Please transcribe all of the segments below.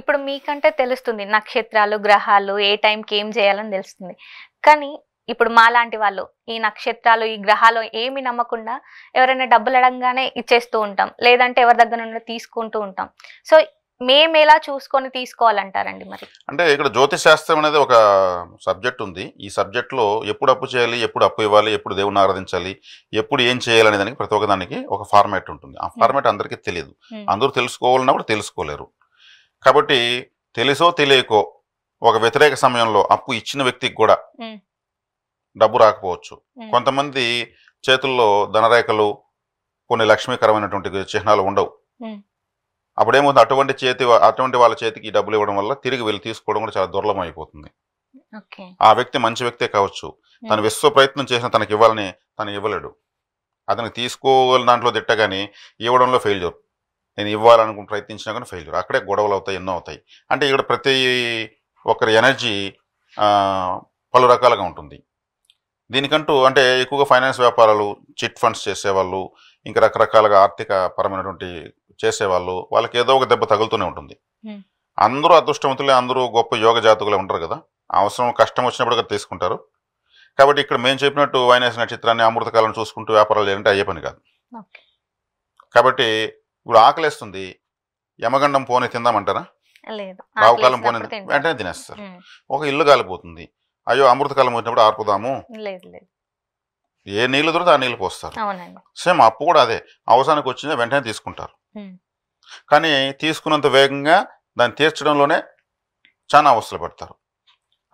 ఇప్పుడు మీకంటే తెలుస్తుంది నక్షత్రాలు, గ్రహాలు ఏ టైంకి ఏం చేయాలని తెలుస్తుంది. కానీ ఇప్పుడు మాలాంటి వాళ్ళు ఈ నక్షత్రాలు, ఈ గ్రహాలు ఏమి నమ్మకుండా ఎవరైనా డబ్బులు అడగంగానే ఇచ్చేస్తూ ఉంటాం. లేదంటే ఎవరి దగ్గర నుండి తీసుకుంటూ ఉంటాం. సో మేమెలా చూసుకొని తీసుకోవాలంటారండి మరి? అంటే ఇక్కడ జ్యోతిష్ శాస్త్రం అనేది ఒక సబ్జెక్ట్ ఉంది. ఈ సబ్జెక్ట్లో ఎప్పుడు అప్పు చేయాలి, ఎప్పుడు అప్పు ఇవ్వాలి, ఎప్పుడు దేవుని ఆరాధించాలి, ఎప్పుడు ఏం చేయాలనే దానికి ప్రతి ఒక్క దానికి ఒక ఫార్మాట్ ఉంటుంది. ఆ ఫార్మాట్ అందరికీ తెలియదు. అందరూ తెలుసుకోవాలన్నా కూడా తెలుసుకోలేరు. కాబట్టి తెలుసో తెలియకో ఒక వ్యతిరేక సమయంలో అప్పు ఇచ్చిన వ్యక్తికి కూడా డబ్బు రాకపోవచ్చు. కొంతమంది చేతుల్లో ధనరేఖలు, కొన్ని లక్ష్మీకరమైనటువంటి చిహ్నాలు ఉండవు. అప్పుడేమవుతుంది, అటువంటి వాళ్ళ చేతికి డబ్బులు ఇవ్వడం వల్ల తిరిగి వెళ్ళి తీసుకోవడం కూడా చాలా దుర్లభం అయిపోతుంది. ఆ వ్యక్తి మంచి వ్యక్తే కావచ్చు, తను విశ్వ ప్రయత్నం చేసిన తనకి ఇవ్వాలని తను ఇవ్వలేడు. అతనికి తీసుకోవాలని దాంట్లో తిట్టగాని ఇవ్వడంలో ఫెయిల్యూర్. నేను ఇవ్వాలనుకుని ప్రయత్నించినా కానీ ఫెయిల్యూర్. అక్కడే గొడవలు అవుతాయి, ఎన్నో అవుతాయి. అంటే ఇక్కడ ప్రతి ఒక్కరి ఎనర్జీ పలు రకాలుగా ఉంటుంది. దీనికంటూ అంటే ఎక్కువగా ఫైనాన్స్ వ్యాపారాలు, చిట్ ఫండ్స్ చేసేవాళ్ళు, ఇంకా రకరకాలుగా ఆర్థిక పరమైనటువంటి చేసేవాళ్ళు, వాళ్ళకి ఏదో ఒక దెబ్బ తగులుతూనే ఉంటుంది. అందరూ అదృష్టవంతులే, అందరూ గొప్ప యోగ జాతకులే ఉంటారు కదా. అవసరం కష్టం వచ్చినప్పుడు కదా తీసుకుంటారు. కాబట్టి ఇక్కడ మేము చెప్పినట్టు వైనాసి నక్షత్రాన్ని, అమృతకాలను చూసుకుంటూ వ్యాపారాలు చేయాలంటే అయ్యే పని కాదు. కాబట్టి ఇప్పుడు ఆకలేస్తుంది, యమగండం పోనీ తిందామంటారా? రావుకాలం పోనీ వెంటనే తినేస్తారు. ఒక ఇల్లు కాలిపోతుంది, అయ్యో అమృతకాలం వచ్చినప్పుడు ఆర్పుదాము, ఏ నీళ్ళు దొరికితే ఆ నీళ్ళు పోస్తారు. సేమ్ అప్పు కూడా అదే, అవసరానికి వచ్చిందే వెంటనే తీసుకుంటారు. కానీ తీసుకున్నంత వేగంగా దాన్ని తీర్చడంలోనే చాలా అవస్థలు పడతారు.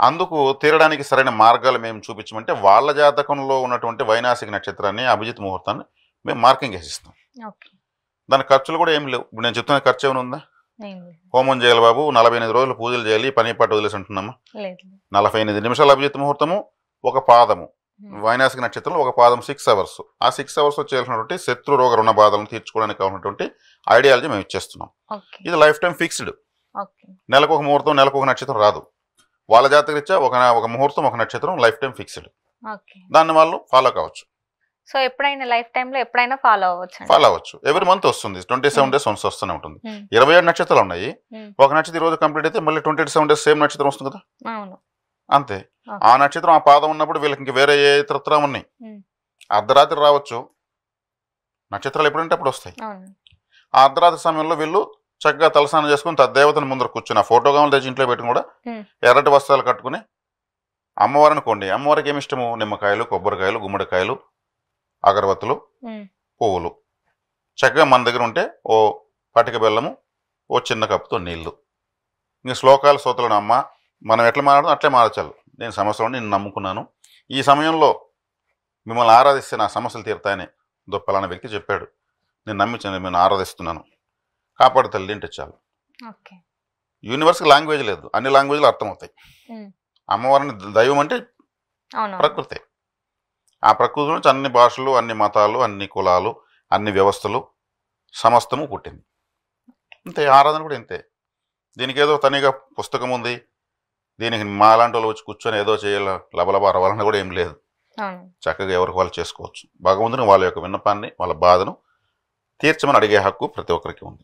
అందుకు తీరడానికి సరైన మార్గాలు మేము చూపించమంటే వాళ్ళ జాతకంలో ఉన్నటువంటి వైనాసిక నక్షత్రాన్ని, అభిజిత్ ముహూర్తాన్ని మేము మార్కింగ్ వేసిస్తాం. దాని ఖర్చులు కూడా ఏం లేవు. ఇప్పుడు నేను చెప్తున్న ఖర్చు ఏమైనా ఉందా? హోమం చేయాలి బాబు, 48 రోజులు పూజలు చేయాలి, పని పాటు వదిలేసి ఉంటున్నామా? 48 నిమిషాలు అభిజిత్ ముహూర్తము, ఒక పాదము వైనాసిక నక్షత్రంలో, ఒక పాదం 6 hours. ఆ 6 hours చేయాల్సినటువంటి శత్రు రోగ రుణ బాధలను తీర్చుకోవడానికి కావాల్సినటువంటి ఐడియాలజీ మేము ఇచ్చేస్తున్నాం. ఇది లైఫ్ టైం ఫిక్స్డ్. నెలకు ఒక ముహూర్తం, నెలకు ఒక నక్షత్రం రాదు. వాళ్ళ జాతకరీత్యా ఒక ముహూర్తం, ఒక నక్షత్రం లైఫ్ టైం ఫిక్స్డ్. దాన్ని వాళ్ళు ఫాలో కావచ్చు. సో ఎప్పుడైనా లైఫ్ టైంలో ఎప్పుడైనా ఫాలో అవ్వచ్చు. ఎవ్రీ మంత్ వస్తుంది, 27 days వన్స్ వస్తూనే ఉంటుంది. 27 నక్షత్రాలు ఉన్నాయి. ఒక నక్షత్రం ఈ రోజు కంప్లీట్ అయితే మళ్ళీ 27 days సేమ్ నక్షత్రం వస్తుంది కదా, అంతే. ఆ నక్షత్రం ఆ పాదం ఉన్నప్పుడు వీళ్ళకి ఇంక వేరే ఏ ఇతరత్రం ఉన్నాయి. అర్ధరాత్రి రావచ్చు, నక్షత్రాలు ఎప్పుడంటే అప్పుడు వస్తాయి. ఆ అర్ధరాత్రి సమయంలో వీళ్ళు చక్కగా తలస్నానం చేసుకుని దేవతను ముందర కూర్చుని, ఆ ఫోటోగాములు తెచ్చి ఇంట్లో పెట్టుకుని కూడా ఎర్రటి వస్త్రాలు కట్టుకుని అమ్మవారిని కొండి. అమ్మవారికి ఏమి ఇష్టము? నిమ్మకాయలు, కొబ్బరికాయలు, గుమ్మడికాయలు, అగరబత్తులు, పువ్వులు చక్కగా మన దగ్గర ఉంటే ఓ పటిక బెల్లము, ఓ చిన్న కప్పుతో నీళ్లు. ఇంక శ్లోకాలు, సూత్రాలను అమ్మ మనం ఎట్లా మాట్లాడడం అట్లే మార్చాలి. నేను సమస్యలను నేను నమ్ముకున్నాను, ఈ సమయంలో మిమ్మల్ని ఆరాధిస్తే నా సమస్యలు తీరుతాయని పలానా వ్యక్తి చెప్పాడు, నేను నమ్మించాను, నేను ఆరాధిస్తున్నాను, కాపాడు తల్లి అంటే చాలు. యూనివర్స్కి లాంగ్వేజ్ లేదు, అన్ని లాంగ్వేజ్లు అర్థమవుతాయి. అమ్మవారిని దైవం అంటే ప్రకృతి. ఆ ప్రకృతి నుంచి అన్ని భాషలు, అన్ని మతాలు, అన్ని కులాలు, అన్ని వ్యవస్థలు సమస్తము పుట్టింది. అంతే, ఆరాధన కూడా ఇంతే. దీనికి ఏదో తనిగా పుస్తకం ఉంది, దీనికి మాలాంటి వాళ్ళు వచ్చి కూర్చొని ఏదో చేయాలి, లబలబ అరవాలని కూడా ఏం లేదు. చక్కగా ఎవరికి వాళ్ళు చేసుకోవచ్చు. భగవంతుని వాళ్ళ యొక్క విన్నపాన్ని, వాళ్ళ బాధను తీర్చమని అడిగే హక్కు ప్రతి ఒక్కరికి ఉంది.